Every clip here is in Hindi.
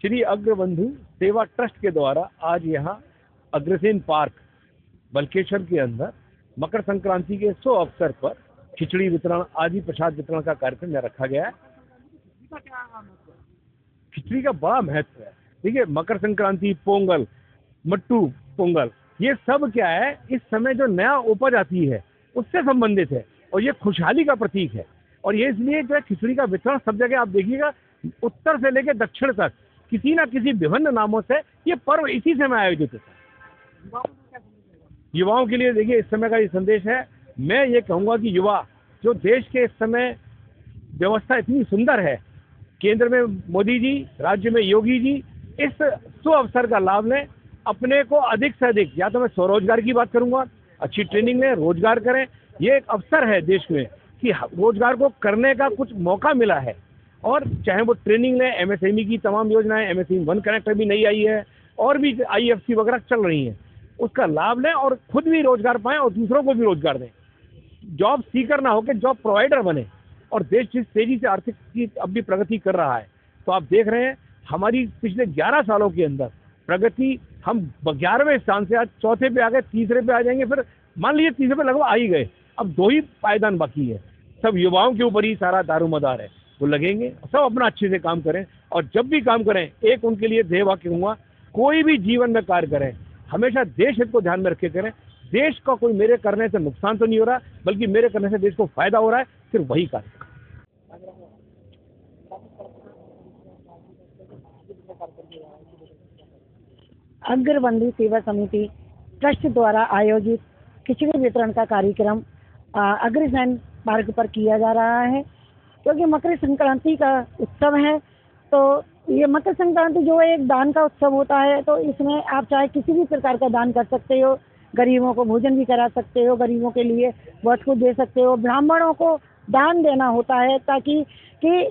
श्री अग्रबंधु सेवा ट्रस्ट के द्वारा आज यहाँ अग्रसेन पार्क बल्केश्वर के अंदर मकर संक्रांति के शुभ अवसर पर खिचड़ी वितरण आदि प्रसाद वितरण का कार्यक्रम यहाँ रखा गया है। खिचड़ी का बड़ा महत्व है। देखिए, मकर संक्रांति, पोंगल, मट्टू पोंगल, ये सब क्या है, इस समय जो नया उपज आती है उससे संबंधित है और ये खुशहाली का प्रतीक है। और ये इसलिए जो है खिचड़ी का वितरण सब जगह आप देखिएगा, उत्तर से लेकर दक्षिण तक किसी ना किसी विभिन्न नामों से ये पर्व इसी समय आयोजित होता है। युवाओं के लिए देखिए इस समय का ये संदेश है। मैं ये कहूँगा कि युवा, जो देश के इस समय व्यवस्था इतनी सुंदर है, केंद्र में मोदी जी, राज्य में योगी जी, इस शुभ अवसर का लाभ लें। अपने को अधिक से अधिक, या तो मैं स्वरोजगार की बात करूंगा, अच्छी ट्रेनिंग लें, रोजगार करें। ये एक अवसर है देश में कि रोजगार को करने का कुछ मौका मिला है। और चाहे वो ट्रेनिंग लें, एमएसएमई की तमाम योजनाएं, एमएसएमई वन कनेक्ट भी नई आई है और भी आईएफसी वगैरह चल रही हैं, उसका लाभ लें और खुद भी रोजगार पाएं और दूसरों को भी रोजगार दें। जॉब सीकर ना होकर जॉब प्रोवाइडर बने। और देश जिस तेजी से आर्थिक की अब भी प्रगति कर रहा है, तो आप देख रहे हैं हमारी पिछले 11 सालों के अंदर प्रगति, हम 11वें स्थान से आज चौथे पे आ गए, तीसरे पे आ जाएंगे, फिर मान लीजिए तीसरे पे लगभग आ ही गए। अब 2 ही पायदान बाकी है। सब युवाओं के ऊपर ही सारा दारोमदार है। वो लगेंगे, सब अपना अच्छे से काम करें और जब भी काम करें, एक उनके लिए ध्येय वाक्य कहूँगा, कोई भी जीवन में कार्य करें हमेशा देश हित को ध्यान में रख के करें। देश का कोई मेरे करने से नुकसान तो नहीं हो रहा, बल्कि मेरे करने से देश को फायदा हो रहा है, सिर्फ वही कार्य। अग्रबंधु सेवा समिति ट्रस्ट द्वारा आयोजित खिचड़ी वितरण का कार्यक्रम अग्रसेन पार्क पर किया जा रहा है, क्योंकि मकर संक्रांति का उत्सव है। तो ये मकर संक्रांति जो है एक दान का उत्सव होता है, तो इसमें आप चाहे किसी भी प्रकार का दान कर सकते हो। गरीबों को भोजन भी करा सकते हो, गरीबों के लिए बहुत कुछ दे सकते हो। ब्राह्मणों को दान देना होता है ताकि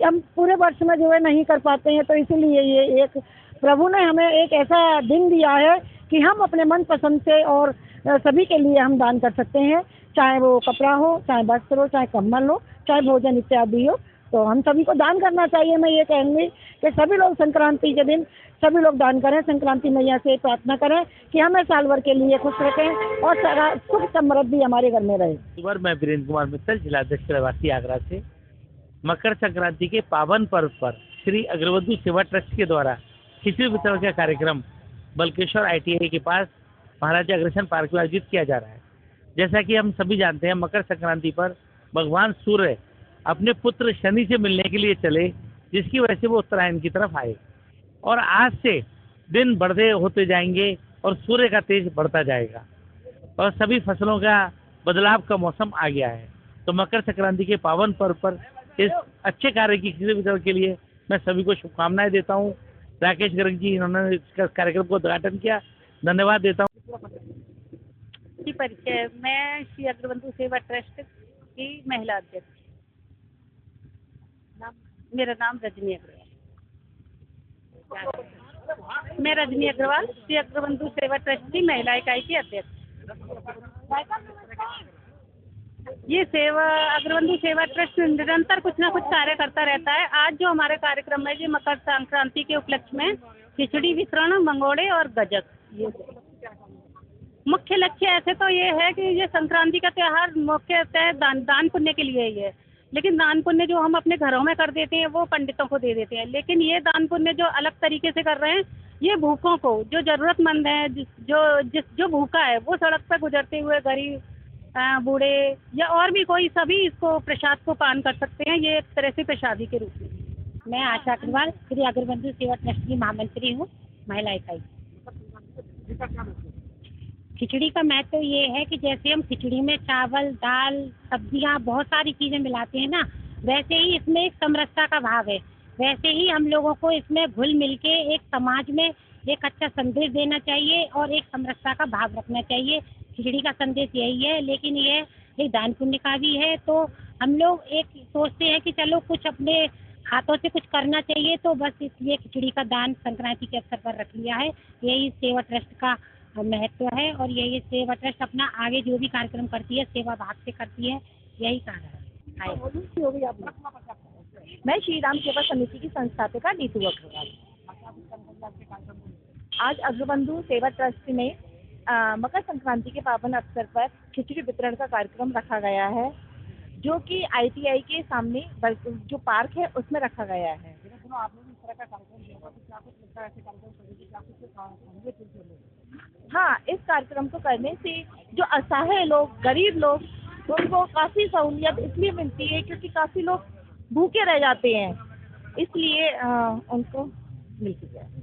हम पूरे वर्ष में जो है नहीं कर पाते हैं, तो इसीलिए ये एक प्रभु ने हमें एक ऐसा दिन दिया है कि हम अपने मन पसंद से और सभी के लिए हम दान कर सकते हैं, चाहे वो कपड़ा हो, चाहे वस्त्र हो, चाहे कम्बल हो, चाहे भोजन इत्यादि हो। तो हम सभी को दान करना चाहिए। मैं ये कहूँगी कि सभी लोग संक्रांति के दिन सभी लोग दान करें। संक्रांति मैया से प्रार्थना करें कि हमें साल भर के लिए खुश रखें और सारा सुख समृद्धि हमारे घर में रहे। सुबह मैं वीरेंद्र कुमार मित्तल, जिलाध्यक्ष प्रवासी आगरा से। मकर संक्रांति के पावन पर्व पर श्री अग्रबंधु सेवा ट्रस्ट के द्वारा खिचड़ी वितरण का कार्यक्रम बल्केश्वर ITI के पास महाराजा अग्रसेन पार्क में आयोजित किया जा रहा है। जैसा कि हम सभी जानते हैं, मकर संक्रांति पर भगवान सूर्य अपने पुत्र शनि से मिलने के लिए चले, जिसकी वजह से वो उत्तरायण की तरफ आए। और आज से दिन बढ़ते होते जाएंगे और सूर्य का तेज बढ़ता जाएगा और सभी फसलों का बदलाव का मौसम आ गया है। तो मकर संक्रांति के पावन पर्व पर इस अच्छे कार्य की खिचड़ी वितरण के लिए मैं सभी को शुभकामनाएं देता हूँ। राकेश गर्ग जी, इन्होंने इस कार्यक्रम को उद्घाटन किया, धन्यवाद देता हूँ। परिचय, मैं श्री अग्रबंधु सेवा ट्रस्ट की महिला अध्यक्ष। मेरा नाम रजनी अग्रवाल। मैं रजनी अग्रवाल, श्री अग्रबंधु सेवा ट्रस्ट की महिला इकाई की अध्यक्ष। ये सेवा अग्रबंधु सेवा ट्रस्ट निरंतर कुछ ना कुछ कार्य करता रहता है। आज जो हमारे कार्यक्रम है, जो मकर संक्रांति के उपलक्ष्य में खिचड़ी वितरण, मंगोड़े और गजक, ये मुख्य लक्ष्य ऐसे तो ये है कि ये संक्रांति का त्यौहार मुख्यतः दान पुण्य के लिए ही है। लेकिन दान पुण्य जो हम अपने घरों में कर देते हैं वो पंडितों को दे देते हैं। लेकिन ये दान पुण्य जो अलग तरीके से कर रहे हैं, ये भूखों को, जो जरूरतमंद है, जो भूखा है, वो सड़क पर गुजरते हुए गरीब, बूढ़े या और भी कोई, सभी इसको प्रसाद को पान कर सकते हैं। ये एक तरह से प्रसादी के रूप में। मैं आशा अग्रवाल, श्री अग्रबंधु सेवा ट्रस्ट की महामंत्री हूँ, महिला इकाई। खिचड़ी का महत्व तो ये है कि जैसे हम खिचड़ी में चावल, दाल, सब्जियाँ, बहुत सारी चीज़ें मिलाते हैं ना, वैसे ही इसमें एक समरसता का भाव है। वैसे ही हम लोगों को इसमें घुल मिल के एक समाज में एक अच्छा संदेश देना चाहिए और एक समरसता का भाव रखना चाहिए। खिचड़ी का संदेश यही है, लेकिन ये एक दान पुण्य का भी है। तो हम लोग एक सोचते हैं कि चलो कुछ अपने हाथों से कुछ करना चाहिए, तो बस इसलिए खिचड़ी का दान संक्रांति के अवसर पर रख लिया है। यही सेवा ट्रस्ट का महत्व है और यही सेवा ट्रस्ट अपना आगे जो भी कार्यक्रम करती है सेवा भाव से करती है, यही कारण है। मैं श्री राम सेवा समिति की संस्थापिका नीतू अग्रवाल। आज अग्रबंधु सेवा ट्रस्ट में मकर संक्रांति के पावन अवसर पर खिचड़ी वितरण का कार्यक्रम रखा गया है, जो कि ITI के सामने जो पार्क है उसमें रखा गया है। हाँ, इस कार्यक्रम को करने से जो असहाय लोग, गरीब लोग, उनको काफ़ी सहूलियत इसलिए मिलती है क्योंकि काफ़ी लोग भूखे रह जाते हैं, इसलिए उनको मिलती है।